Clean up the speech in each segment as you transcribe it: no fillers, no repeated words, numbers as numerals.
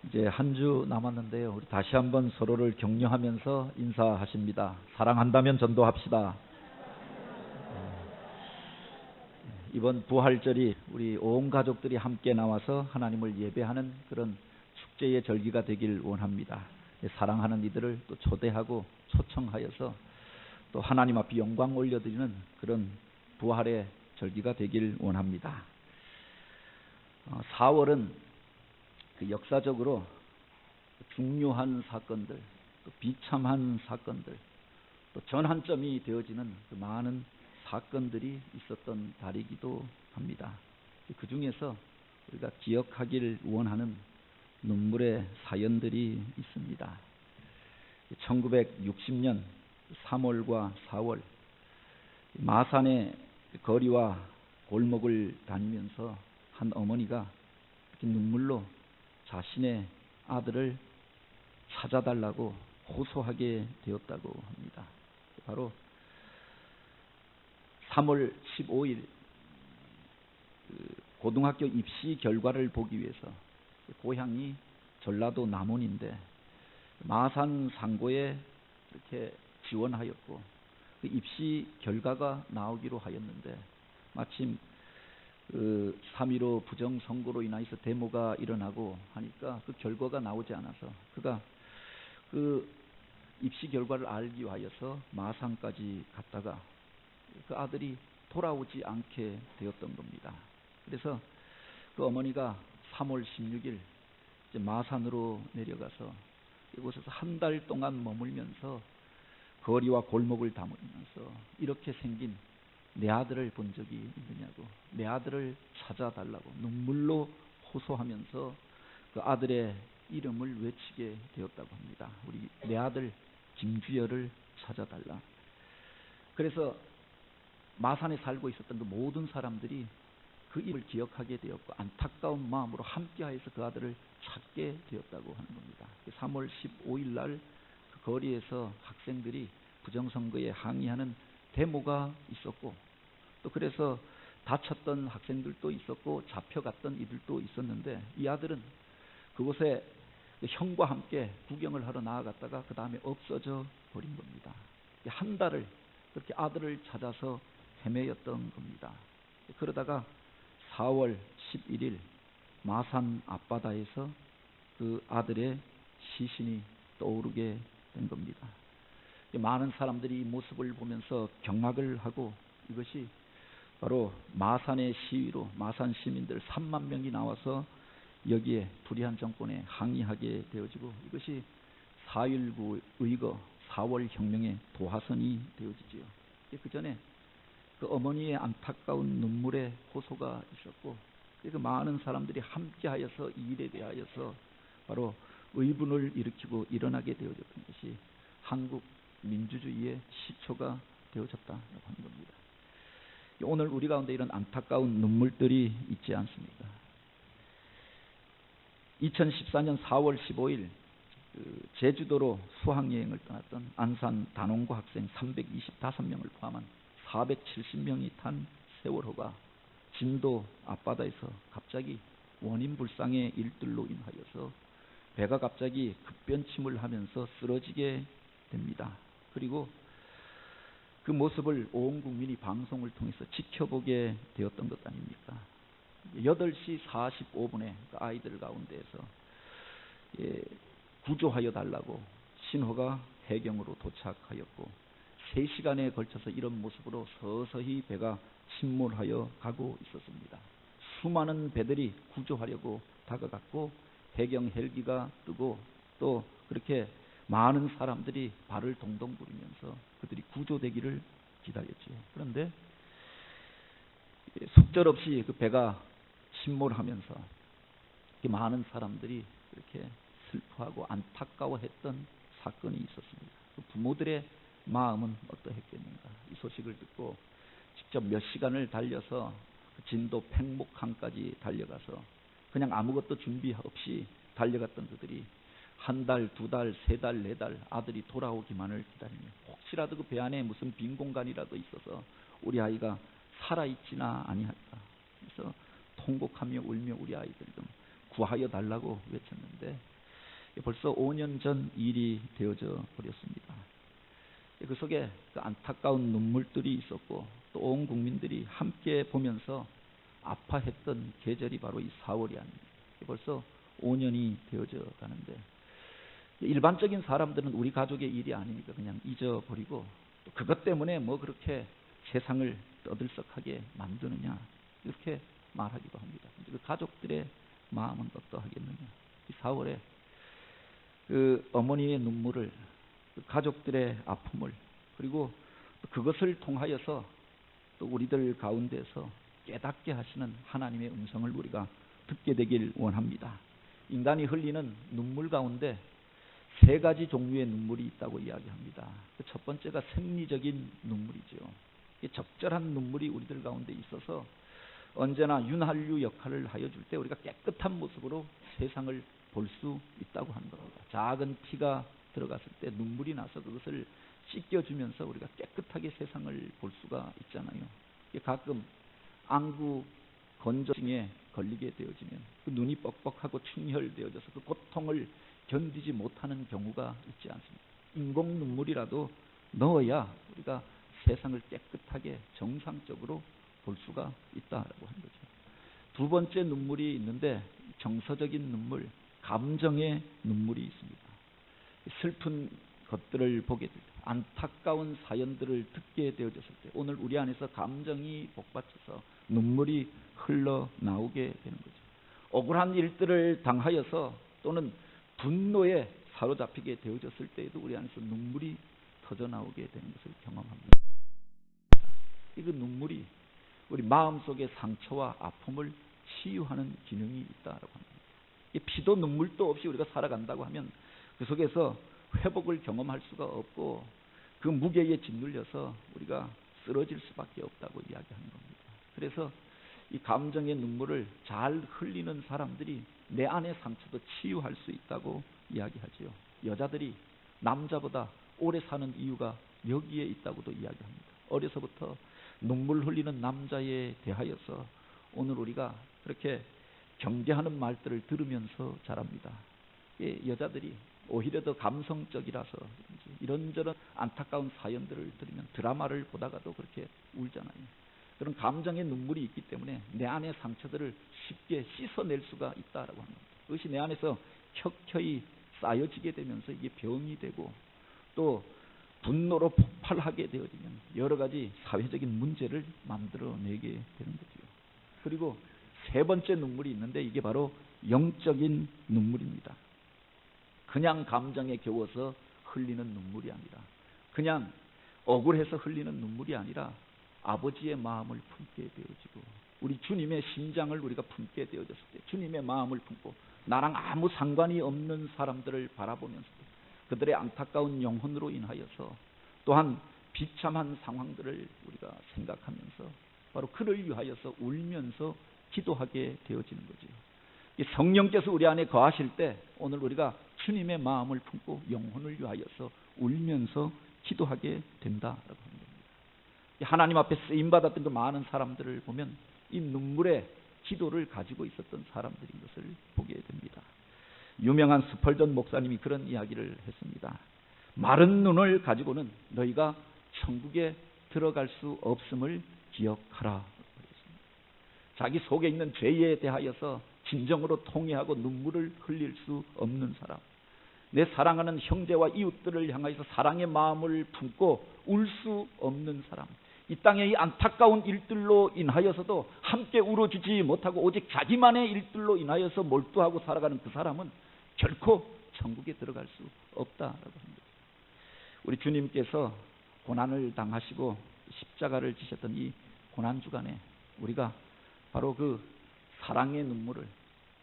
이제 한 주 남았는데요. 우리 다시 한번 서로를 격려하면서 인사하십니다. 사랑한다면 전도합시다. 이번 부활절이 우리 온 가족들이 함께 나와서 하나님을 예배하는 그런 축제의 절기가 되길 원합니다. 사랑하는 이들을 또 초대하고 초청하여서 또 하나님 앞에 영광 올려드리는 그런 부활의 절기가 되길 원합니다. 4월은 역사적으로 중요한 사건들, 또 비참한 사건들, 또 전환점이 되어지는 그 많은 사건들이 있었던 달이기도 합니다. 그 중에서 우리가 기억하길 원하는 눈물의 사연들이 있습니다. 1960년 3월과 4월 마산의 거리와 골목을 다니면서 한 어머니가 눈물로 자신의 아들을 찾아달라고 호소하게 되었다고 합니다. 바로 3월 15일 고등학교 입시 결과를 보기 위해서 고향이 전라도 남원인데 마산 상고에 이렇게 지원하였고 그 입시 결과가 나오기로 하였는데 마침 3.15 부정선거로 인해서 데모가 일어나고 하니까 그 결과가 나오지 않아서 그가 그 입시 결과를 알기 위하여서 마산까지 갔다가 그 아들이 돌아오지 않게 되었던 겁니다. 그래서 그 어머니가 3월 16일 이제 마산으로 내려가서 이곳에서 한 달 동안 머물면서 거리와 골목을 다니면서 이렇게 생긴 내 아들을 본 적이 있느냐고, 내 아들을 찾아달라고 눈물로 호소하면서 그 아들의 이름을 외치게 되었다고 합니다. 우리 내 아들 김주열을 찾아달라. 그래서 마산에 살고 있었던 그 모든 사람들이 그 이름을 기억하게 되었고 안타까운 마음으로 함께하여서 그 아들을 찾게 되었다고 하는 겁니다. 3월 15일 날 그 거리에서 학생들이 부정선거에 항의하는 데모가 있었고 또 그래서 다쳤던 학생들도 있었고 잡혀갔던 이들도 있었는데 이 아들은 그곳에 형과 함께 구경을 하러 나아갔다가 그 다음에 없어져 버린 겁니다. 한 달을 그렇게 아들을 찾아서 헤매였던 겁니다. 그러다가 4월 11일 마산 앞바다에서 그 아들의 시신이 떠오르게 된 겁니다. 많은 사람들이 이 모습을 보면서 경악을 하고 이것이 바로 마산의 시위로 마산 시민들 3만 명이 나와서 여기에 불의한 정권에 항의하게 되어지고 이것이 4.19 의거 4월 혁명의 도화선이 되어지지요. 그 전에 그 어머니의 안타까운 눈물의 호소가 있었고 그 많은 사람들이 함께하여서 이 일에 대하여서 바로 의분을 일으키고 일어나게 되어졌던 것이 한국 민주주의의 시초가 되어졌다고 하는 겁니다. 오늘 우리 가운데 이런 안타까운 눈물들이 있지 않습니까? 2014년 4월 15일 제주도로 수학여행을 떠났던 안산 단원고 학생 325명을 포함한 470명이 탄 세월호가 진도 앞바다에서 갑자기 원인불상의 일들로 인하여서 배가 갑자기 급변침을 하면서 쓰러지게 됩니다. 그리고 그 모습을 온 국민이 방송을 통해서 지켜보게 되었던 것 아닙니까? 8시 45분에 그 아이들 가운데에서 구조하여 달라고 신호가 해경으로 도착하였고 3시간에 걸쳐서 이런 모습으로 서서히 배가 침몰하여 가고 있었습니다. 수많은 배들이 구조하려고 다가갔고 해경 헬기가 뜨고 또 그렇게 많은 사람들이 발을 동동 구르면서 그들이 구조되기를 기다렸죠. 그런데 속절없이 그 배가 침몰하면서 많은 사람들이 이렇게 슬퍼하고 안타까워했던 사건이 있었습니다. 그 부모들의 마음은 어떠했겠는가. 이 소식을 듣고 직접 몇 시간을 달려서 그 진도 팽목항까지 달려가서 그냥 아무것도 준비 없이 달려갔던 그들이 한 달, 2달, 3달, 4달 아들이 돌아오기만을 기다리며 혹시라도 그 배 안에 무슨 빈 공간이라도 있어서 우리 아이가 살아있지나 아니할까. 그래서 통곡하며 울며 우리 아이들 좀 구하여 달라고 외쳤는데 벌써 5년 전 일이 되어져 버렸습니다. 그 속에 그 안타까운 눈물들이 있었고 또 온 국민들이 함께 보면서 아파했던 계절이 바로 이 4월이 아닙니다. 벌써 5년이 되어져 가는데 일반적인 사람들은 우리 가족의 일이 아니니까 그냥 잊어버리고 또 그것 때문에 뭐 그렇게 세상을 떠들썩하게 만드느냐 이렇게 말하기도 합니다. 그 가족들의 마음은 어떠하겠느냐. 이 4월에 그 어머니의 눈물을, 그 가족들의 아픔을, 그리고 그것을 통하여서 또 우리들 가운데서 깨닫게 하시는 하나님의 음성을 우리가 듣게 되길 원합니다. 인간이 흘리는 눈물 가운데 3가지 종류의 눈물이 있다고 이야기합니다. 첫 번째가 생리적인 눈물이죠. 적절한 눈물이 우리들 가운데 있어서 언제나 윤활유 역할을 하여 줄 때 우리가 깨끗한 모습으로 세상을 볼 수 있다고 하는 겁니다. 작은 피가 들어갔을 때 눈물이 나서 그것을 씻겨주면서 우리가 깨끗하게 세상을 볼 수가 있잖아요. 가끔 안구 건조증에 걸리게 되어지면 그 눈이 뻑뻑하고 충혈되어져서 그 고통을 견디지 못하는 경우가 있지 않습니까? 인공 눈물이라도 넣어야 우리가 세상을 깨끗하게 정상적으로 볼 수가 있다라고 하는 거죠. 두 번째 눈물이 있는데 정서적인 눈물, 감정의 눈물이 있습니다. 슬픈 것들을 보게 될 때, 안타까운 사연들을 듣게 되어졌을 때 오늘 우리 안에서 감정이 복받쳐서 눈물이 흘러나오게 되는 거죠. 억울한 일들을 당하여서 또는 분노에 사로잡히게 되어졌을 때에도 우리 안에서 눈물이 터져나오게 되는 것을 경험합니다. 이 눈물이 우리 마음속의 상처와 아픔을 치유하는 기능이 있다고 합니다. 피도 눈물도 없이 우리가 살아간다고 하면 그 속에서 회복을 경험할 수가 없고 그 무게에 짓눌려서 우리가 쓰러질 수밖에 없다고 이야기하는 겁니다. 그래서 이 감정의 눈물을 잘 흘리는 사람들이 내 안의 상처도 치유할 수 있다고 이야기하지요. 여자들이 남자보다 오래 사는 이유가 여기에 있다고도 이야기합니다. 어려서부터 눈물 흘리는 남자에 대하여서 오늘 우리가 그렇게 경계하는 말들을 들으면서 자랍니다. 여자들이 오히려 더 감성적이라서 이런저런 안타까운 사연들을 들으면 드라마를 보다가도 그렇게 울잖아요. 그런 감정의 눈물이 있기 때문에 내 안의 상처들을 쉽게 씻어낼 수가 있다라고 합니다. 그것이 내 안에서 켜켜이 쌓여지게 되면서 이게 병이 되고 또 분노로 폭발하게 되어지면 여러 가지 사회적인 문제를 만들어내게 되는 거죠. 그리고 3번째 눈물이 있는데 이게 바로 영적인 눈물입니다. 그냥 감정에 겨워서 흘리는 눈물이 아니라, 그냥 억울해서 흘리는 눈물이 아니라 아버지의 마음을 품게 되어지고 우리 주님의 심장을 우리가 품게 되어졌을 때 주님의 마음을 품고 나랑 아무 상관이 없는 사람들을 바라보면서 그들의 안타까운 영혼으로 인하여서 또한 비참한 상황들을 우리가 생각하면서 바로 그를 위하여서 울면서 기도하게 되어지는 거죠. 성령께서 우리 안에 거하실 때 오늘 우리가 주님의 마음을 품고 영혼을 위하여서 울면서 기도하게 된다라고 합니다. 하나님 앞에 쓰임받았던 그 많은 사람들을 보면 이 눈물의 기도를 가지고 있었던 사람들인 것을 보게 됩니다. 유명한 스펄전 목사님이 그런 이야기를 했습니다. 마른 눈을 가지고는 너희가 천국에 들어갈 수 없음을 기억하라. 자기 속에 있는 죄에 대하여서 진정으로 통회하고 눈물을 흘릴 수 없는 사람, 내 사랑하는 형제와 이웃들을 향하여서 사랑의 마음을 품고 울 수 없는 사람, 이 땅의 이 안타까운 일들로 인하여서도 함께 울어주지 못하고 오직 자기만의 일들로 인하여서 몰두하고 살아가는 그 사람은 결코 천국에 들어갈 수 없다라고 합니다. 우리 주님께서 고난을 당하시고 십자가를 지셨던 이 고난 주간에 우리가 바로 그 사랑의 눈물을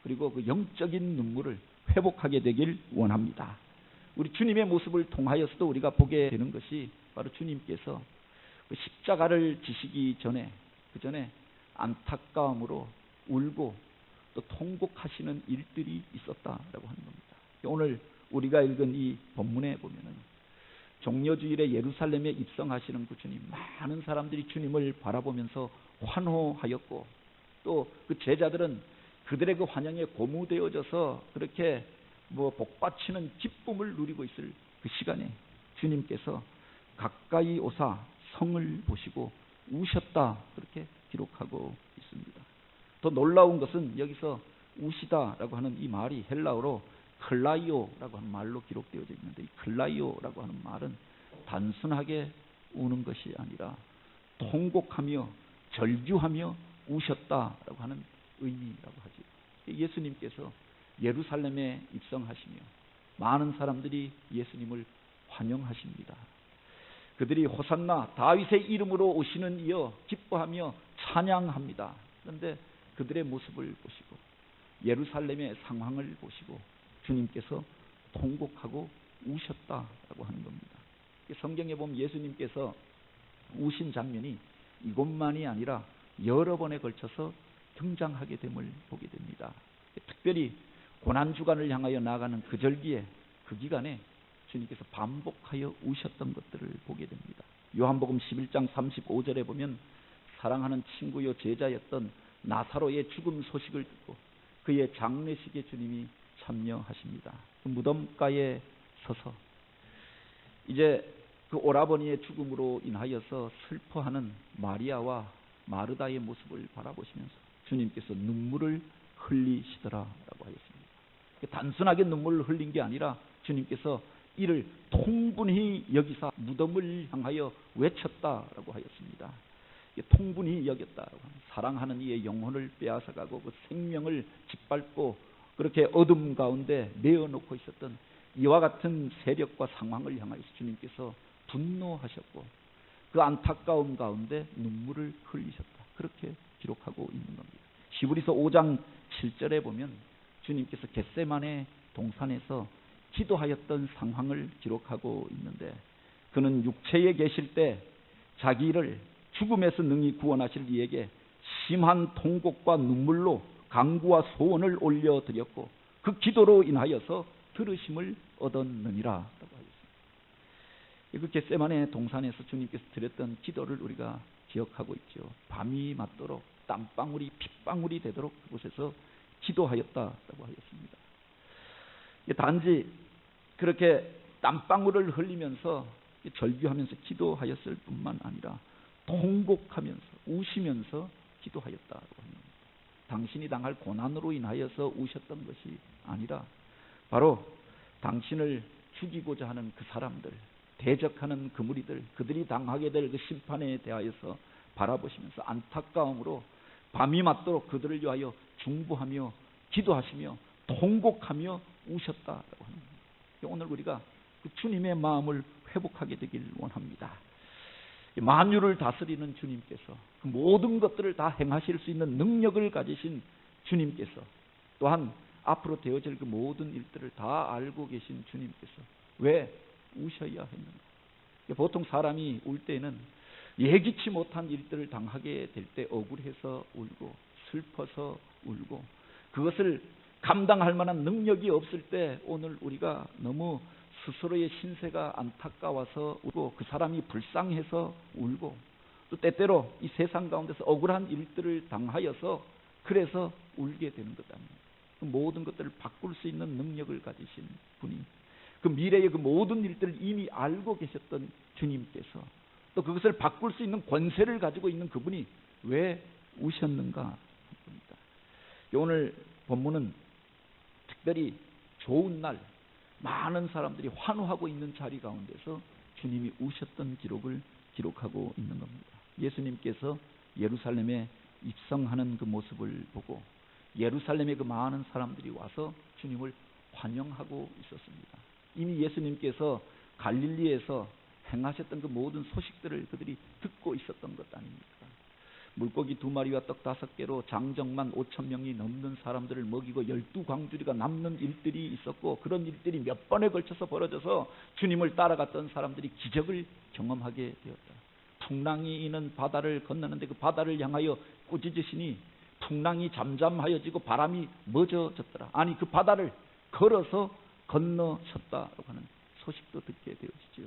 그리고 그 영적인 눈물을 회복하게 되길 원합니다. 우리 주님의 모습을 통하여서도 우리가 보게 되는 것이 바로 주님께서 그 십자가를 지시기 전에 그 전에 안타까움으로 울고 또 통곡하시는 일들이 있었다라고 하는 겁니다. 오늘 우리가 읽은 이 본문에 보면은 종려주일에 예루살렘에 입성하시는 그 주님, 많은 사람들이 주님을 바라보면서 환호하였고 또 그 제자들은 그들의 그 환영에 고무되어져서 그렇게 복받치는 기쁨을 누리고 있을 그 시간에 주님께서 가까이 오사 성을 보시고 우셨다, 그렇게 기록하고 있습니다. 더 놀라운 것은 여기서 우시다라고 하는 이 말이 헬라어로 클라이오라고 하는 말로 기록되어져 있는데, 이 클라이오라고 하는 말은 단순하게 우는 것이 아니라 통곡하며 절규하며 우셨다라고 하는 의미라고 하죠. 예수님께서 예루살렘에 입성하시며 많은 사람들이 예수님을 환영하십니다. 그들이 호산나 다윗의 이름으로 오시는 이여 기뻐하며 찬양합니다. 그런데 그들의 모습을 보시고 예루살렘의 상황을 보시고 주님께서 통곡하고 우셨다라고 하는 겁니다. 성경에 보면 예수님께서 우신 장면이 이곳만이 아니라 여러 번에 걸쳐서 등장하게 됨을 보게 됩니다. 특별히 고난주간을 향하여 나아가는 그 절기에, 그 기간에 주님께서 반복하여 우셨던 것들을 보게 됩니다. 요한복음 11장 35절에 보면 사랑하는 친구요 제자였던 나사로의 죽음 소식을 듣고 그의 장례식에 주님이 참여하십니다. 그 무덤가에 서서 이제 그 오라버니의 죽음으로 인하여서 슬퍼하는 마리아와 마르다의 모습을 바라보시면서 주님께서 눈물을 흘리시더라라고 하였습니다. 단순하게 눈물을 흘린 게 아니라 주님께서 이를 통분히 여기사 무덤을 향하여 외쳤다라고 하였습니다. 통분히 여겼다. 사랑하는 이의 영혼을 빼앗아가고 그 생명을 짓밟고 그렇게 어둠 가운데 내어놓고 있었던 이와 같은 세력과 상황을 향하여 주님께서 분노하셨고 그 안타까움 가운데 눈물을 흘리셨다. 그렇게 기록하고 있는 겁니다. 히브리서 5장 7절에 보면 주님께서 겟세마네 동산에서 기도하였던 상황을 기록하고 있는데, 그는 육체에 계실 때 자기를 죽음에서 능히 구원하실 이에게 심한 통곡과 눈물로 간구와 소원을 올려드렸고 그 기도로 인하여서 들으심을 얻었느니라 라고 하였습니다. 그 겟세마네 동산에서 주님께서 드렸던 기도를 우리가 기억하고 있죠. 밤이 맞도록 땀방울이 핏방울이 되도록 그곳에서 기도하였다라고 하였습니다. 단지 그렇게 땀방울을 흘리면서 절규하면서 기도하였을 뿐만 아니라 통곡하면서 우시면서 기도하였다고 합니다. 당신이 당할 고난으로 인하여서 우셨던 것이 아니라 바로 당신을 죽이고자 하는 그 사람들, 대적하는 그 무리들, 그들이 당하게 될 그 심판에 대하여서 바라보시면서 안타까움으로 밤이 맞도록 그들을 위하여 중보하며 기도하시며 통곡하며 우셨다라고 합니다. 오늘 우리가 그 주님의 마음을 회복하게 되길 원합니다. 만유를 다스리는 주님께서 그 모든 것들을 다 행하실 수 있는 능력을 가지신 주님께서 또한 앞으로 되어질 그 모든 일들을 다 알고 계신 주님께서 왜 우셔야 했는가? 보통 사람이 울 때는 예기치 못한 일들을 당하게 될 때 억울해서 울고 슬퍼서 울고 그것을 감당할 만한 능력이 없을 때 오늘 우리가 너무 스스로의 신세가 안타까워서 울고 그 사람이 불쌍해서 울고 또 때때로 이 세상 가운데서 억울한 일들을 당하여서 그래서 울게 되는 것 아닙니까? 그 모든 것들을 바꿀 수 있는 능력을 가지신 분이 그 미래의 그 모든 일들을 이미 알고 계셨던 주님께서 또 그것을 바꿀 수 있는 권세를 가지고 있는 그분이 왜 우셨는가 합니다. 오늘 본문은 특별히 좋은 날 많은 사람들이 환호하고 있는 자리 가운데서 주님이 우셨던 기록을 기록하고 있는 겁니다. 예수님께서 예루살렘에 입성하는 그 모습을 보고 예루살렘에 그 많은 사람들이 와서 주님을 환영하고 있었습니다. 이미 예수님께서 갈릴리에서 행하셨던 그 모든 소식들을 그들이 듣고 있었던 것 아닙니까? 물고기 2마리와 떡 5개로 장정만 5,000명이 넘는 사람들을 먹이고 12광주리가 남는 일들이 있었고 그런 일들이 몇 번에 걸쳐서 벌어져서 주님을 따라갔던 사람들이 기적을 경험하게 되었다. 풍랑이 있는 바다를 건너는데 그 바다를 향하여 꾸짖으시니 풍랑이 잠잠하여지고 바람이 멎어졌더라. 아니 그 바다를 걸어서 건너셨다라고 하는 소식도 듣게 되어지죠.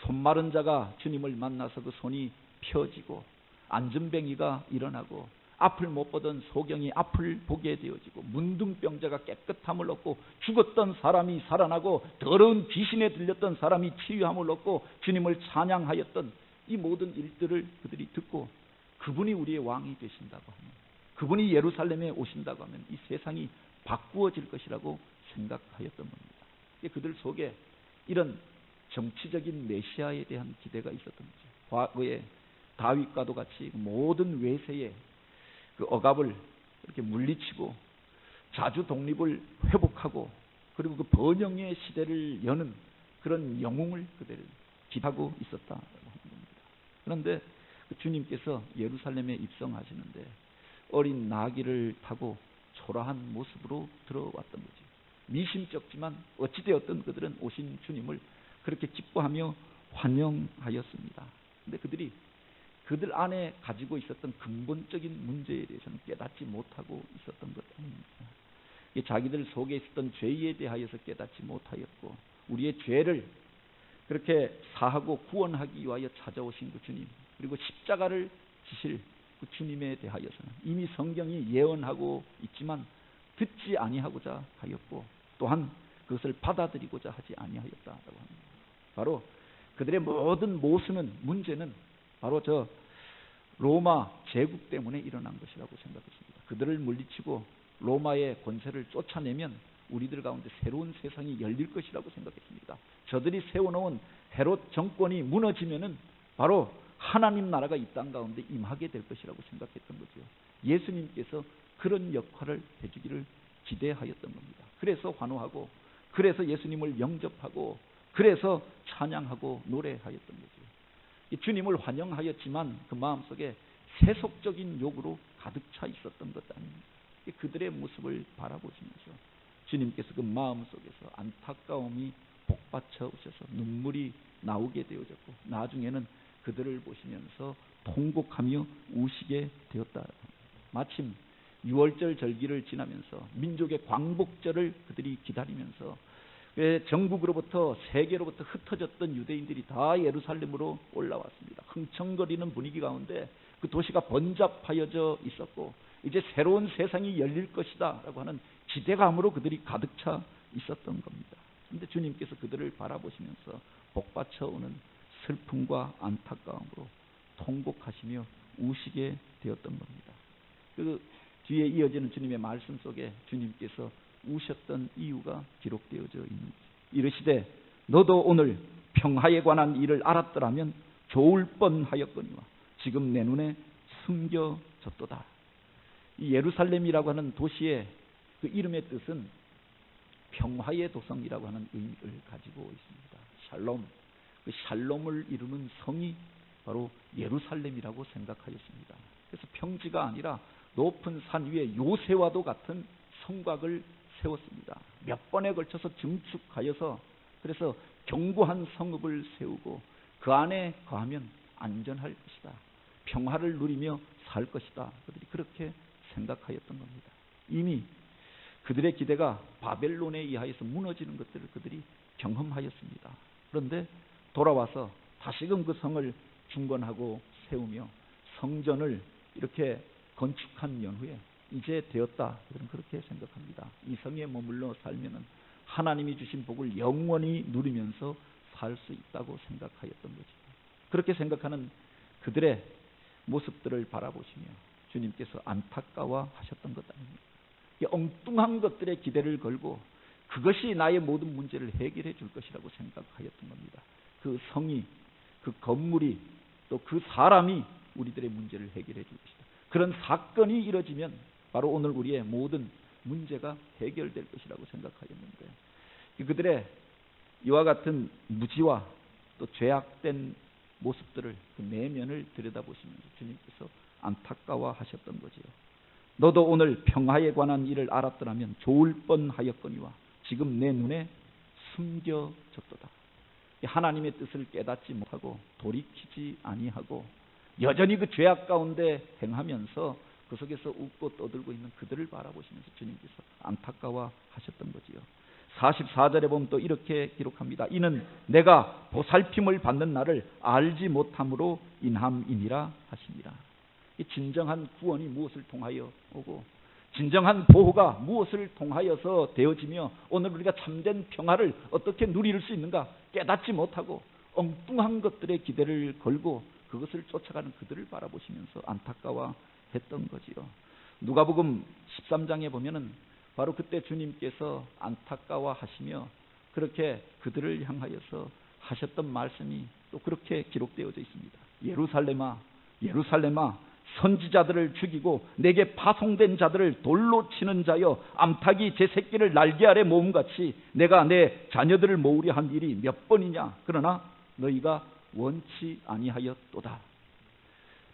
손마른 자가 주님을 만나서 그 손이 펴지고 앉은뱅이가 일어나고 앞을 못 보던 소경이 앞을 보게 되어지고, 문둥병자가 깨끗함을 얻고, 죽었던 사람이 살아나고, 더러운 귀신에 들렸던 사람이 치유함을 얻고 주님을 찬양하였던 이 모든 일들을 그들이 듣고, 그분이 우리의 왕이 되신다고 하면, 그분이 예루살렘에 오신다고 하면 이 세상이 바꾸어질 것이라고 생각하였던 겁니다. 그들 속에 이런 정치적인 메시아에 대한 기대가 있었던 거죠. 과거에 다윗과도 같이 모든 외세의 그 억압을 이렇게 물리치고 자주 독립을 회복하고, 그리고 그 번영의 시대를 여는 그런 영웅을 그들은 기대하고 있었다고 하는 겁니다. 그런데 주님께서 예루살렘에 입성하시는데 어린 나귀를 타고 초라한 모습으로 들어왔던 거죠. 미심쩍지만 어찌되었든 그들은 오신 주님을 그렇게 기뻐하며 환영하였습니다. 근데 그들이 그들 안에 가지고 있었던 근본적인 문제에 대해서는 깨닫지 못하고 있었던 것 아닙니까? 자기들 속에 있었던 죄에 대하여서 깨닫지 못하였고, 우리의 죄를 그렇게 사하고 구원하기 위하여 찾아오신 그 주님, 그리고 십자가를 지실 그 주님에 대하여서는 이미 성경이 예언하고 있지만 듣지 아니하고자 하였고, 또한 그것을 받아들이고자 하지 아니하였다라고 합니다. 바로 그들의 모든 모순은, 문제는 바로 저 로마 제국 때문에 일어난 것이라고 생각했습니다. 그들을 물리치고 로마의 권세를 쫓아내면 우리들 가운데 새로운 세상이 열릴 것이라고 생각했습니다. 저들이 세워놓은 헤롯 정권이 무너지면은 바로 하나님 나라가 이 땅 가운데 임하게 될 것이라고 생각했던 거죠. 예수님께서 그런 역할을 해주기를 기대하였던 겁니다. 그래서 환호하고, 그래서 예수님을 영접하고, 그래서 찬양하고 노래하였던 거죠. 주님을 환영하였지만 그 마음속에 세속적인 욕으로 가득 차 있었던 것 아닙니까? 그들의 모습을 바라보시면서 주님께서 그 마음속에서 안타까움이 복받쳐 오셔서 눈물이 나오게 되어졌고, 나중에는 그들을 보시면서 통곡하며 우시게 되었다. 마침 6월절 절기를 지나면서 민족의 광복절을 그들이 기다리면서 전국으로부터 세계로부터 흩어졌던 유대인들이 다 예루살렘으로 올라왔습니다. 흥청거리는 분위기 가운데 그 도시가 번잡하여져 있었고, 이제 새로운 세상이 열릴 것이다 라고 하는 기대감으로 그들이 가득 차 있었던 겁니다. 그런데 주님께서 그들을 바라보시면서 복받쳐 오는 슬픔과 안타까움으로 통곡하시며 우시게 되었던 겁니다. 그 뒤에 이어지는 주님의 말씀 속에 주님께서 우셨던 이유가 기록되어져 있는 거죠. 이르시되 너도 오늘 평화에 관한 일을 알았더라면 좋을 뻔하였거니와 지금 내 눈에 숨겨졌도다. 이 예루살렘이라고 하는 도시의 그 이름의 뜻은 평화의 도성이라고 하는 의미를 가지고 있습니다. 샬롬, 그 샬롬을 이루는 성이 바로 예루살렘이라고 생각하였습니다. 그래서 평지가 아니라 높은 산 위에 요새와도 같은 성곽을 세웠습니다. 몇 번에 걸쳐서 증축하여서 그래서 견고한 성읍을 세우고 그 안에 거하면 안전할 것이다, 평화를 누리며 살 것이다, 그들이 그렇게 생각하였던 겁니다. 이미 그들의 기대가 바벨론에 의하여서 무너지는 것들을 그들이 경험하였습니다. 그런데 돌아와서 다시금 그 성을 중건하고 세우며 성전을 이렇게 건축한 연후에 이제 되었다, 저는 그렇게 생각합니다. 이 성에 머물러 살면은 하나님이 주신 복을 영원히 누리면서 살 수 있다고 생각하였던 거죠. 그렇게 생각하는 그들의 모습들을 바라보시며 주님께서 안타까워하셨던 것 아닙니까? 이 엉뚱한 것들에 기대를 걸고 그것이 나의 모든 문제를 해결해 줄 것이라고 생각하였던 겁니다. 그 성이, 그 건물이, 또 그 사람이 우리들의 문제를 해결해 줄 것이다. 그런 사건이 이뤄지면 바로 오늘 우리의 모든 문제가 해결될 것이라고 생각하였는데, 그들의 이와 같은 무지와 또 죄악된 모습들을, 그 내면을 들여다보시면서 주님께서 안타까워하셨던 거지요. 너도 오늘 평화에 관한 일을 알았더라면 좋을 뻔하였거니와 지금 내 눈에 숨겨졌도다. 하나님의 뜻을 깨닫지 못하고 돌이키지 아니하고 여전히 그 죄악 가운데 행하면서 그 속에서 웃고 떠들고 있는 그들을 바라보시면서 주님께서 안타까워하셨던 거지요. 44절에 보면 또 이렇게 기록합니다. 이는 내가 보살핌을 받는 날을 알지 못함으로 인함이니라 하시니라. 이 진정한 구원이 무엇을 통하여 오고 진정한 보호가 무엇을 통하여서 되어지며 오늘 우리가 참된 평화를 어떻게 누릴 수 있는가 깨닫지 못하고 엉뚱한 것들에 기대를 걸고 그것을 쫓아가는 그들을 바라보시면서 안타까워했던 거지요. 누가복음 13장에 보면은 바로 그때 주님께서 안타까워하시며 그렇게 그들을 향하여서 하셨던 말씀이 또 그렇게 기록되어져 있습니다. 예루살렘아 예루살렘아 선지자들을 죽이고 내게 파송된 자들을 돌로 치는 자여 암탉이 제 새끼를 날개 아래 모음같이 내가 내 자녀들을 모으려 한 일이 몇 번이냐. 그러나 너희가 원치 아니하였도다.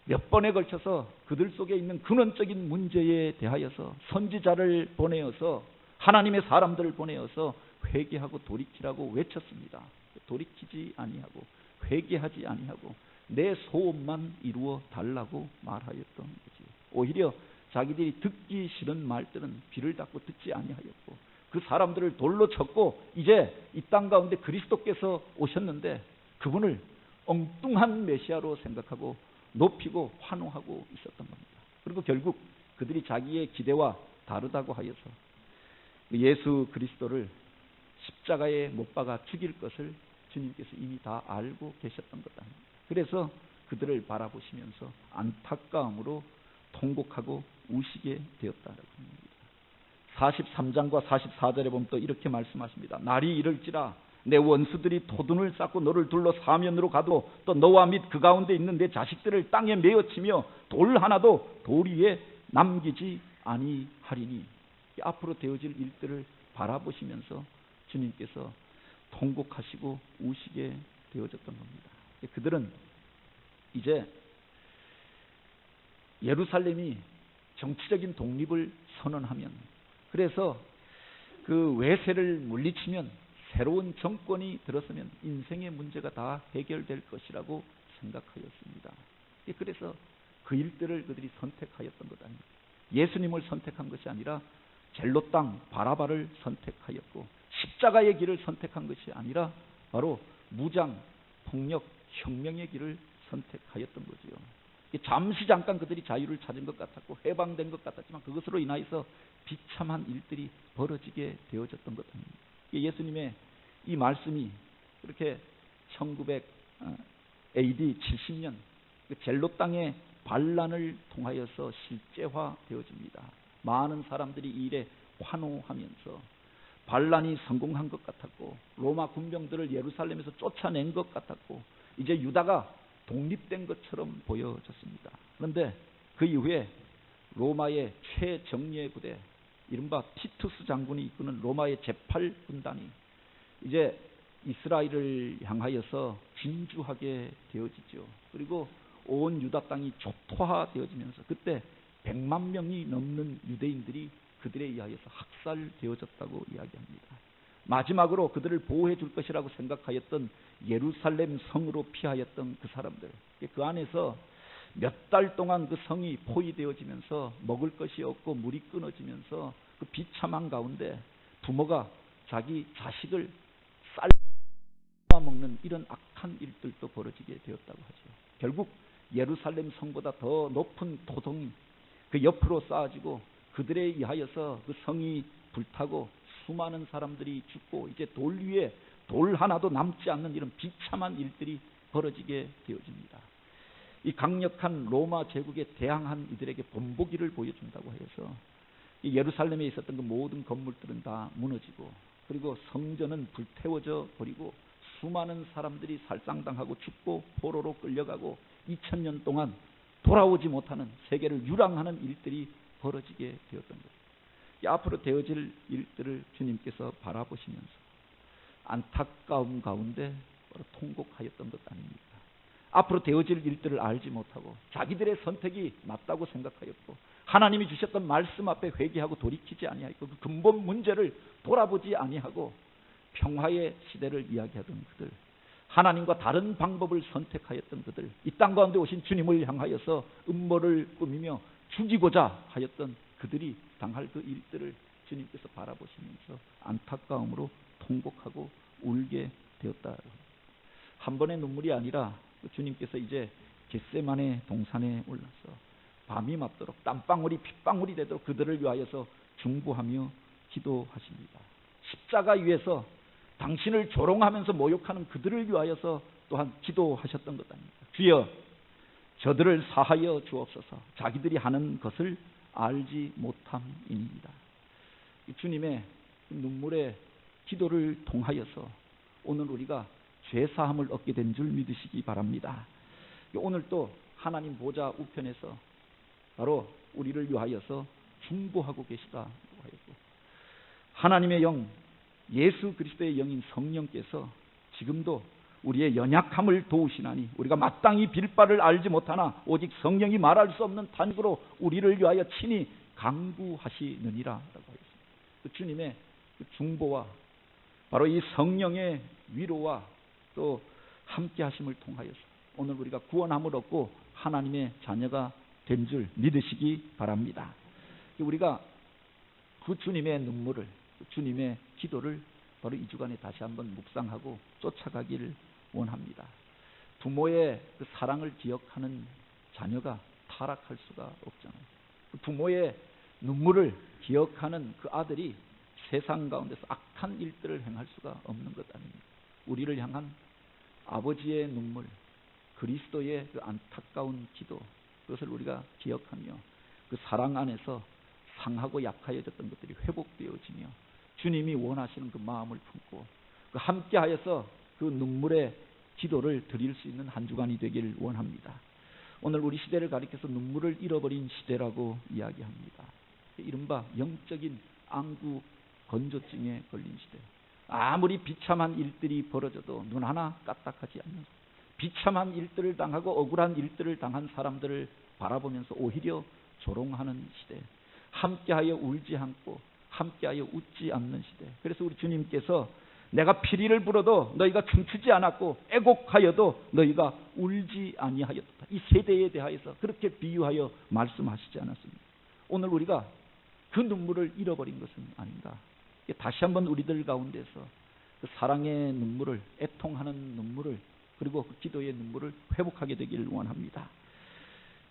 몇 번에 걸쳐서 그들 속에 있는 근원적인 문제에 대하여서 선지자를 보내어서 하나님의 사람들을 보내어서 회개하고 돌이키라고 외쳤습니다. 돌이키지 아니하고 회개하지 아니하고 내 소원만 이루어 달라고 말하였던 거지. 오히려 자기들이 듣기 싫은 말들은 귀를 닫고 듣지 아니하였고 그 사람들을 돌로 쳤고 이제 이 땅 가운데 그리스도께서 오셨는데 그분을 엉뚱한 메시아로 생각하고 높이고 환호하고 있었던 겁니다. 그리고 결국 그들이 자기의 기대와 다르다고 하여서 예수 그리스도를 십자가에 못 박아 죽일 것을 주님께서 이미 다 알고 계셨던 것 아닙니까? 그래서 그들을 바라보시면서 안타까움으로 통곡하고 우시게 되었다라고 합니다. 43장과 44절에 보면 또 이렇게 말씀하십니다. 날이 이를지라 내 원수들이 토둔을 쌓고 너를 둘러 사면으로 가도 또 너와 및 그 가운데 있는 내 자식들을 땅에 메어치며 돌 하나도 돌 위에 남기지 아니하리니. 앞으로 되어질 일들을 바라보시면서 주님께서 통곡하시고 우시게 되어졌던 겁니다. 그들은 이제 예루살렘이 정치적인 독립을 선언하면 그래서 그 외세를 물리치면 새로운 정권이 들어서면 인생의 문제가 다 해결될 것이라고 생각하였습니다. 그래서 그 일들을 그들이 선택하였던 것 아닙니까? 예수님을 선택한 것이 아니라 젤로 땅 바라바를 선택하였고 십자가의 길을 선택한 것이 아니라 바로 무장, 폭력, 혁명의 길을 선택하였던 거지요. 잠시 잠깐 그들이 자유를 찾은 것 같았고 해방된 것 같았지만 그것으로 인하여서 비참한 일들이 벌어지게 되어졌던 것 아닙니까? 예수님의 이 말씀이 그렇게 1900 AD 70년 젤로 땅의 반란을 통하여서 실제화되어집니다. 많은 사람들이 이 일에 환호하면서 반란이 성공한 것 같았고 로마 군병들을 예루살렘에서 쫓아낸 것 같았고 이제 유다가 독립된 것처럼 보여졌습니다. 그런데 그 이후에 로마의 최정예 부대 이른바 티투스 장군이 이끄는 로마의 제8군단이 이제 이스라엘을 향하여서 진주하게 되어지죠. 그리고 온 유다 땅이 초토화되어지면서 그때 100만 명이 넘는 유대인들이 그들에 의하여서 학살되어졌다고 이야기합니다. 마지막으로 그들을 보호해 줄 것이라고 생각하였던 예루살렘 성으로 피하였던 그 사람들, 그 안에서 몇 달 동안 그 성이 포위되어지면서 먹을 것이 없고 물이 끊어지면서 그 비참한 가운데 부모가 자기 자식을 쌀먹는 이런 악한 일들도 벌어지게 되었다고 하죠. 결국 예루살렘 성보다 더 높은 토동이 그 옆으로 쌓아지고 그들에 의하여서 그 성이 불타고 수많은 사람들이 죽고 이제 돌 위에 돌 하나도 남지 않는 이런 비참한 일들이 벌어지게 되어집니다. 이 강력한 로마 제국에 대항한 이들에게 본보기를 보여준다고 해서 이 예루살렘에 있었던 그 모든 건물들은 다 무너지고 그리고 성전은 불태워져 버리고 수많은 사람들이 살상당하고 죽고 포로로 끌려가고 2000년 동안 돌아오지 못하는 세계를 유랑하는 일들이 벌어지게 되었던 거죠. 앞으로 되어질 일들을 주님께서 바라보시면서 안타까움 가운데 통곡하였던 것 아닙니까? 앞으로 되어질 일들을 알지 못하고 자기들의 선택이 맞다고 생각하였고 하나님이 주셨던 말씀 앞에 회개하고 돌이키지 아니하였고 그 근본 문제를 돌아보지 아니하고 평화의 시대를 이야기하던 그들, 하나님과 다른 방법을 선택하였던 그들, 이 땅 가운데 오신 주님을 향하여서 음모를 꾸미며 죽이고자 하였던 그들이 당할 그 일들을 주님께서 바라보시면서 안타까움으로 통곡하고 울게 되었다. 한 번의 눈물이 아니라 주님께서 이제 겟세마네 동산에 올라서 밤이 맞도록 땀방울이 핏방울이 되도록 그들을 위하여서 중보하며 기도하십니다. 십자가 위에서 당신을 조롱하면서 모욕하는 그들을 위하여서 또한 기도하셨던 것 아닙니까? 주여 저들을 사하여 주옵소서. 자기들이 하는 것을 알지 못함이니이다. 주님의 눈물의 기도를 통하여서 오늘 우리가 죄사함을 얻게 된 줄 믿으시기 바랍니다. 오늘 또 하나님 보좌 우편에서 바로 우리를 위하여서 중보하고 계시다. 하나님의 영, 예수 그리스도의 영인 성령께서 지금도 우리의 연약함을 도우시나니 우리가 마땅히 빌 바를 알지 못하나 오직 성령이 말할 수 없는 탄식으로 우리를 위하여 친히 간구하시느니라 라고 하였습니다. 그 주님의 중보와 바로 이 성령의 위로와 또 함께 하심을 통하여서 오늘 우리가 구원함을 얻고 하나님의 자녀가 된 줄 믿으시기 바랍니다. 우리가 그 주님의 눈물을, 그 주님의 기도를 바로 이 주간에 다시 한번 묵상하고 쫓아가기를 원합니다. 부모의 그 사랑을 기억하는 자녀가 타락할 수가 없잖아요. 그 부모의 눈물을 기억하는 그 아들이 세상 가운데서 악한 일들을 행할 수가 없는 것 아닙니까? 우리를 향한 아버지의 눈물, 그리스도의 그 안타까운 기도, 그것을 우리가 기억하며 그 사랑 안에서 상하고 약하여졌던 것들이 회복되어지며 주님이 원하시는 그 마음을 품고 그 함께하여서 그 눈물의 기도를 드릴 수 있는 한 주간이 되기를 원합니다. 오늘 우리 시대를 가리켜서 눈물을 잃어버린 시대라고 이야기합니다. 이른바 영적인 안구 건조증에 걸린 시대. 아무리 비참한 일들이 벌어져도 눈 하나 까딱하지 않는, 비참한 일들을 당하고 억울한 일들을 당한 사람들을 바라보면서 오히려 조롱하는 시대. 함께하여 울지 않고 함께하여 웃지 않는 시대. 그래서 우리 주님께서 내가 피리를 불어도 너희가 춤추지 않았고 애곡하여도 너희가 울지 아니하였다. 이 세대에 대하여서 그렇게 비유하여 말씀하시지 않았습니까? 오늘 우리가 그 눈물을 잃어버린 것은 아닌가. 다시 한번 우리들 가운데서 그 사랑의 눈물을, 애통하는 눈물을, 그리고 그 기도의 눈물을 회복하게 되기를 원합니다.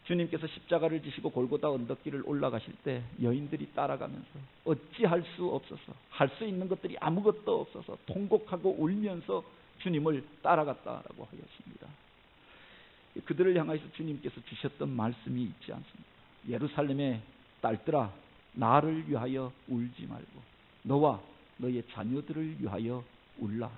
주님께서 십자가를 지시고 골고다 언덕길을 올라가실 때 여인들이 따라가면서 어찌할 수 없어서, 할 수 있는 것들이 아무것도 없어서 통곡하고 울면서 주님을 따라갔다라고 하였습니다. 그들을 향해서 주님께서 주셨던 말씀이 있지 않습니까? 예루살렘의 딸들아, 나를 위하여 울지 말고 너와 너의 자녀들을 위하여 울라.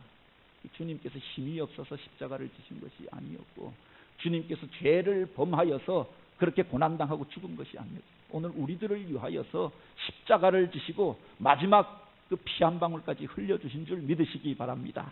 주님께서 힘이 없어서 십자가를 지신 것이 아니었고 주님께서 죄를 범하여서 그렇게 고난당하고 죽은 것이 아니었어요. 오늘 우리들을 위하여서 십자가를 지시고 마지막 그 피 한 방울까지 흘려주신 줄 믿으시기 바랍니다.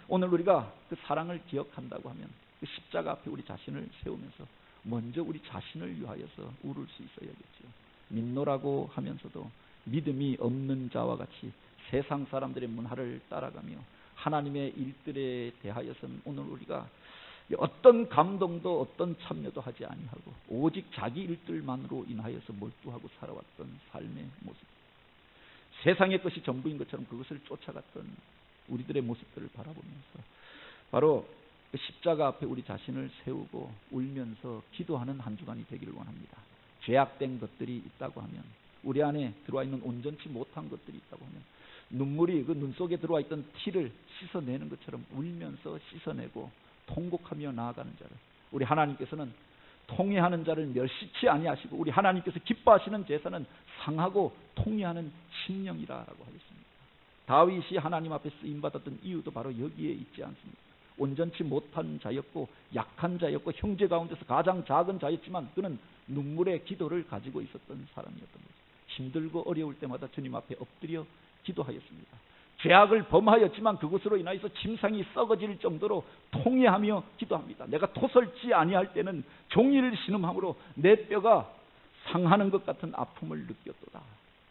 오늘 우리가 그 사랑을 기억한다고 하면 그 십자가 앞에 우리 자신을 세우면서 먼저 우리 자신을 위하여서 울을 수 있어야겠죠. 믿노라고 하면서도 믿음이 없는 자와 같이 세상 사람들의 문화를 따라가며 하나님의 일들에 대하여서는 오늘 우리가 어떤 감동도 어떤 참여도 하지 아니하고 오직 자기 일들만으로 인하여서 몰두하고 살아왔던 삶의 모습, 세상의 것이 전부인 것처럼 그것을 쫓아갔던 우리들의 모습들을 바라보면서 바로 그 십자가 앞에 우리 자신을 세우고 울면서 기도하는 한 주간이 되기를 원합니다. 죄악된 것들이 있다고 하면, 우리 안에 들어와 있는 온전치 못한 것들이 있다고 하면 눈물이 그 눈 속에 들어와 있던 티를 씻어내는 것처럼 울면서 씻어내고 통곡하며 나아가는 자를, 우리 하나님께서는 통회하는 자를 멸시치 아니하시고 우리 하나님께서 기뻐하시는 제사는 상하고 통회하는 심령이라고 하겠습니다. 다윗이 하나님 앞에 쓰임받았던 이유도 바로 여기에 있지 않습니까? 온전치 못한 자였고 약한 자였고 형제 가운데서 가장 작은 자였지만 그는 눈물의 기도를 가지고 있었던 사람이었던 거죠. 힘들고 어려울 때마다 주님 앞에 엎드려 기도하였습니다. 죄악을 범하였지만 그것으로 인하여서 침상이 썩어질 정도로 통회하며 기도합니다. 내가 토설지 아니할 때는 종일 신음함으로 내 뼈가 상하는 것 같은 아픔을 느꼈도다.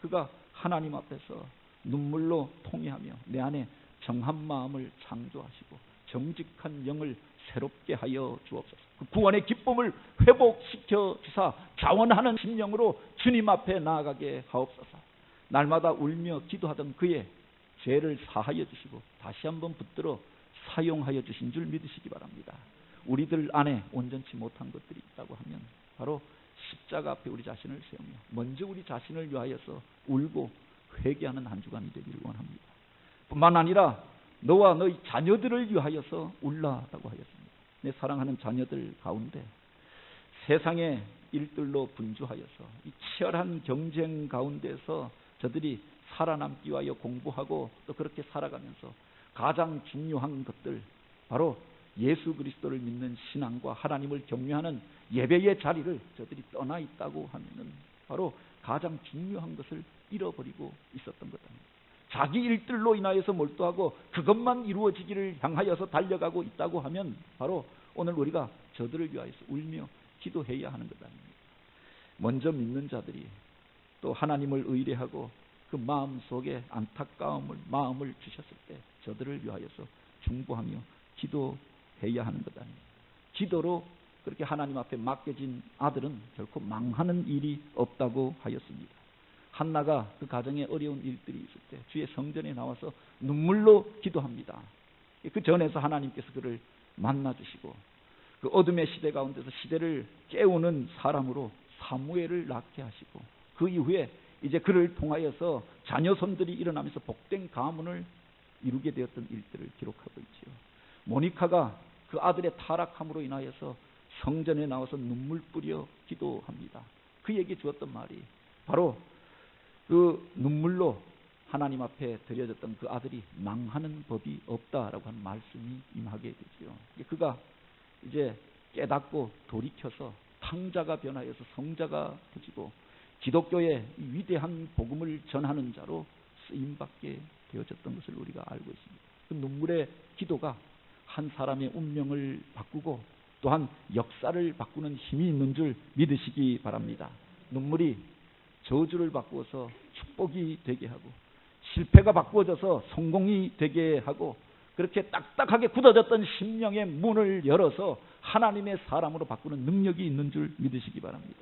그가 하나님 앞에서 눈물로 통회하며 내 안에 정한 마음을 창조하시고 정직한 영을 새롭게 하여 주옵소서. 그 구원의 기쁨을 회복시켜 주사 자원하는 심령으로 주님 앞에 나아가게 하옵소서. 날마다 울며 기도하던 그의 죄를 사하여 주시고 다시 한번 붙들어 사용하여 주신 줄 믿으시기 바랍니다. 우리들 안에 온전치 못한 것들이 있다고 하면 바로 십자가 앞에 우리 자신을 세우며 먼저 우리 자신을 위하여서 울고 회개하는 한 주간이 되기를 원합니다. 뿐만 아니라 너와 너희 자녀들을 위하여서 울라라고 하였습니다. 내 사랑하는 자녀들 가운데 세상의 일들로 분주하여서 이 치열한 경쟁 가운데서 저들이 살아남기 위하여 공부하고 또 그렇게 살아가면서 가장 중요한 것들, 바로 예수 그리스도를 믿는 신앙과 하나님을 경외하는 예배의 자리를 저들이 떠나 있다고 하면은 바로 가장 중요한 것을 잃어버리고 있었던 것 아닙니다. 자기 일들로 인하여서 몰두하고 그것만 이루어지기를 향하여서 달려가고 있다고 하면 바로 오늘 우리가 저들을 위하여서 울며 기도해야 하는 것 아닙니까? 먼저 믿는 자들이 또 하나님을 의뢰하고 그 마음 속에 마음을 주셨을 때 저들을 위하여서 중보하며 기도해야 하는 것 아닙니까? 기도로 그렇게 하나님 앞에 맡겨진 아들은 결코 망하는 일이 없다고 하였습니다. 한나가 그 가정에 어려운 일들이 있을 때 주의 성전에 나와서 눈물로 기도합니다. 그 전에서 하나님께서 그를 만나주시고 그 어둠의 시대 가운데서 시대를 깨우는 사람으로 사무엘을 낳게 하시고 그 이후에 이제 그를 통하여서 자녀손들이 일어나면서 복된 가문을 이루게 되었던 일들을 기록하고 있지요. 모니카가 그 아들의 타락함으로 인하여서 성전에 나와서 눈물 뿌려 기도합니다. 그에게 주었던 말이 바로 그 눈물로 하나님 앞에 드려졌던 그 아들이 망하는 법이 없다라고 하는 말씀이 임하게 되지요. 그가 이제 깨닫고 돌이켜서 탕자가 변하여서 성자가 되지고 기독교의 위대한 복음을 전하는 자로 쓰임받게 되어졌던 것을 우리가 알고 있습니다. 그 눈물의 기도가 한 사람의 운명을 바꾸고 또한 역사를 바꾸는 힘이 있는 줄 믿으시기 바랍니다. 눈물이 저주를 바꾸어서 축복이 되게 하고 실패가 바꾸어져서 성공이 되게 하고 그렇게 딱딱하게 굳어졌던 심령의 문을 열어서 하나님의 사람으로 바꾸는 능력이 있는 줄 믿으시기 바랍니다.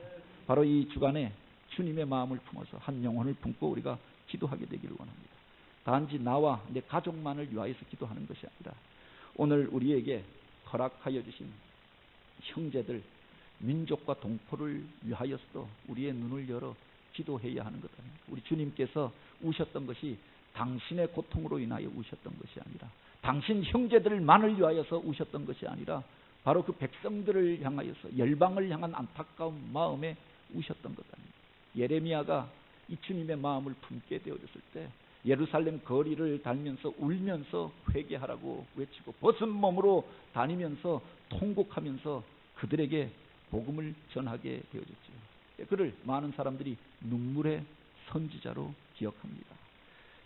바로 이 주간에 주님의 마음을 품어서 한 영혼을 품고 우리가 기도하게 되기를 원합니다. 단지 나와 내 가족만을 위하여서 기도하는 것이 아니라 오늘 우리에게 허락하여 주신 형제들, 민족과 동포를 위하여서도 우리의 눈을 열어 기도해야 하는 것 아닙니까? 우리 주님께서 우셨던 것이 당신의 고통으로 인하여 우셨던 것이 아니라 당신 형제들만을 위하여서 우셨던 것이 아니라 바로 그 백성들을 향하여서 열방을 향한 안타까운 마음에 우셨던 것 아닙니까? 예레미야가 이 주님의 마음을 품게 되어졌을 때 예루살렘 거리를 달면서 울면서 회개하라고 외치고 벗은 몸으로 다니면서 통곡하면서 그들에게 복음을 전하게 되어졌죠. 그를 많은 사람들이 눈물의 선지자로 기억합니다.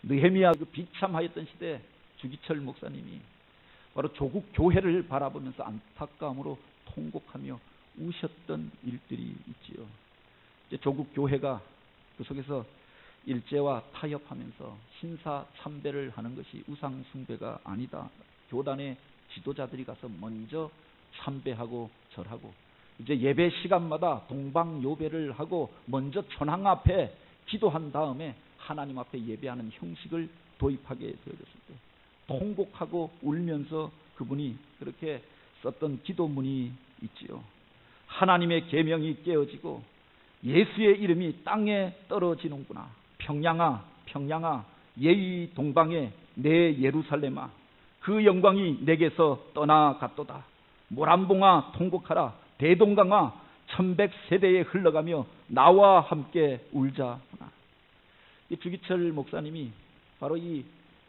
느헤미야 그 비참하였던 시대 주기철 목사님이 바로 조국 교회를 바라보면서 안타까움으로 통곡하며 우셨던 일들이 있지요. 이제 조국 교회가 그 속에서 일제와 타협하면서 신사 참배를 하는 것이 우상 숭배가 아니다. 교단의 지도자들이 가서 먼저 참배하고 절하고 이제 예배 시간마다 동방요배를 하고 먼저 천황 앞에 기도한 다음에 하나님 앞에 예배하는 형식을 도입하게 되어졌을 때 통곡하고 울면서 그분이 그렇게 썼던 기도문이 있지요. 하나님의 계명이 깨어지고 예수의 이름이 땅에 떨어지는구나. 평양아 평양아 예의 동방에 내 예루살렘아 그 영광이 내게서 떠나갔도다. 모란봉아 통곡하라. 대동강아 천백세대에 흘러가며 나와 함께 울자. 이 주기철 목사님이 바로 이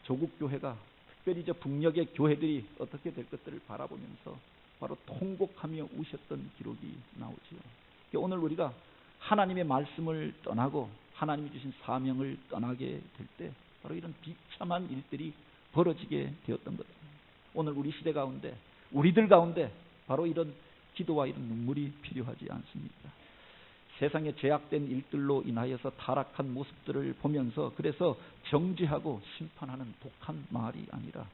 조국교회가 특별히 저 북녘의 교회들이 어떻게 될 것들을 바라보면서 바로 통곡하며 우셨던 기록이 나오지요. 오늘 우리가 하나님의 말씀을 떠나고 하나님이 주신 사명을 떠나게 될 때 바로 이런 비참한 일들이 벌어지게 되었던 것. 오늘 우리 시대 가운데 우리들 가운데 바로 이런 기도와 이런 눈물이 필요하지 않습니까? 세상에 죄악된 일들로 인하여서 타락한 모습들을 보면서 그래서 정죄하고 심판하는 독한 말이 아니라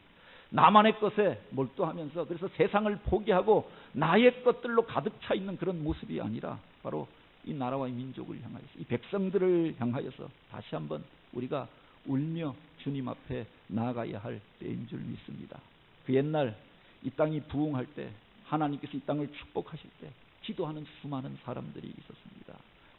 나만의 것에 몰두하면서 그래서 세상을 포기하고 나의 것들로 가득 차 있는 그런 모습이 아니라 바로 이 나라와 이 민족을 향하여서 이 백성들을 향하여서 다시 한번 우리가 울며 주님 앞에 나아가야 할 때인 줄 믿습니다. 그 옛날 이 땅이 부흥할 때 하나님께서 이 땅을 축복하실 때 기도하는 수많은 사람들이 있었습니다.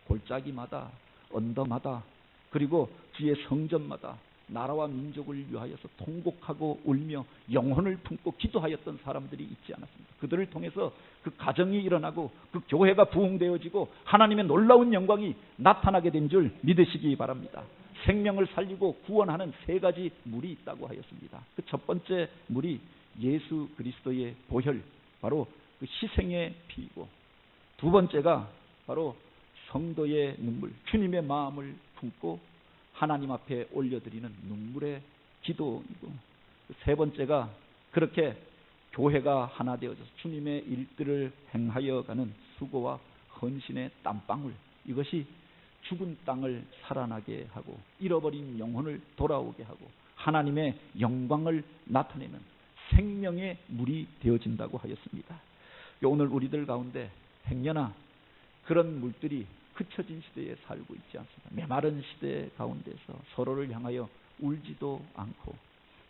골짜기마다, 언덕마다, 그리고 주의 성전마다 나라와 민족을 위하여서 통곡하고 울며 영혼을 품고 기도하였던 사람들이 있지 않았습니다. 그들을 통해서 그 가정이 일어나고 그 교회가 부흥되어지고 하나님의 놀라운 영광이 나타나게 된 줄 믿으시기 바랍니다. 생명을 살리고 구원하는 세 가지 물이 있다고 하였습니다. 그 첫 번째 물이 예수 그리스도의 보혈, 바로 그 희생의 피이고, 두 번째가 바로 성도의 눈물, 주님의 마음을 품고 하나님 앞에 올려드리는 눈물의 기도이고, 세 번째가 그렇게 교회가 하나 되어져서 주님의 일들을 행하여 가는 수고와 헌신의 땀방울, 이것이 죽은 땅을 살아나게 하고 잃어버린 영혼을 돌아오게 하고 하나님의 영광을 나타내는 생명의 물이 되어진다고 하였습니다. 오늘 우리들 가운데 행여나 그런 물들이 그쳐진 시대에 살고 있지 않습니다. 메마른 시대 가운데서 서로를 향하여 울지도 않고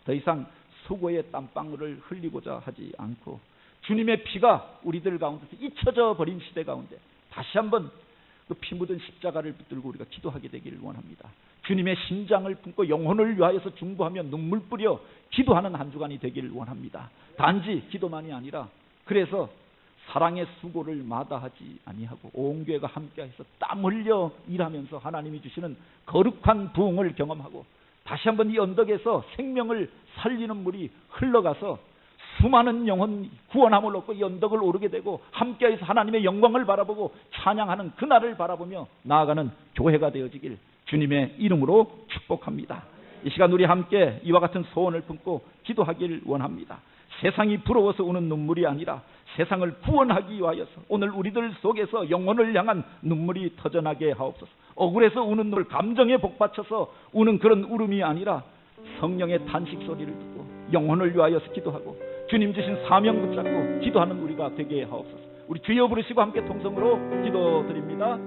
더 이상 수고의 땀방울을 흘리고자 하지 않고 주님의 피가 우리들 가운데서 잊혀져 버린 시대 가운데 다시 한번 그 피 묻은 십자가를 붙들고 우리가 기도하게 되기를 원합니다. 주님의 심장을 품고 영혼을 위하여서 중보하며 눈물 뿌려 기도하는 한 주간이 되기를 원합니다. 단지 기도만이 아니라 그래서 사랑의 수고를 마다하지 아니하고 온 교회가 함께해서 땀 흘려 일하면서 하나님이 주시는 거룩한 부흥을 경험하고 다시 한번 이 언덕에서 생명을 살리는 물이 흘러가서 수많은 영혼 구원함을 얻고 이 언덕을 오르게 되고 함께해서 하나님의 영광을 바라보고 찬양하는 그날을 바라보며 나아가는 교회가 되어지길 주님의 이름으로 축복합니다. 이 시간 우리 함께 이와 같은 소원을 품고 기도하길 원합니다. 세상이 부러워서 우는 눈물이 아니라 세상을 구원하기 위하여서 오늘 우리들 속에서 영혼을 향한 눈물이 터져나게 하옵소서. 억울해서 우는 눈물, 감정에 복받쳐서 우는 그런 울음이 아니라 성령의 탄식 소리를 듣고 영혼을 위하여서 기도하고 주님 주신 사명 붙잡고 기도하는 우리가 되게 하옵소서. 우리 주여 부르시고 함께 통성으로 기도드립니다.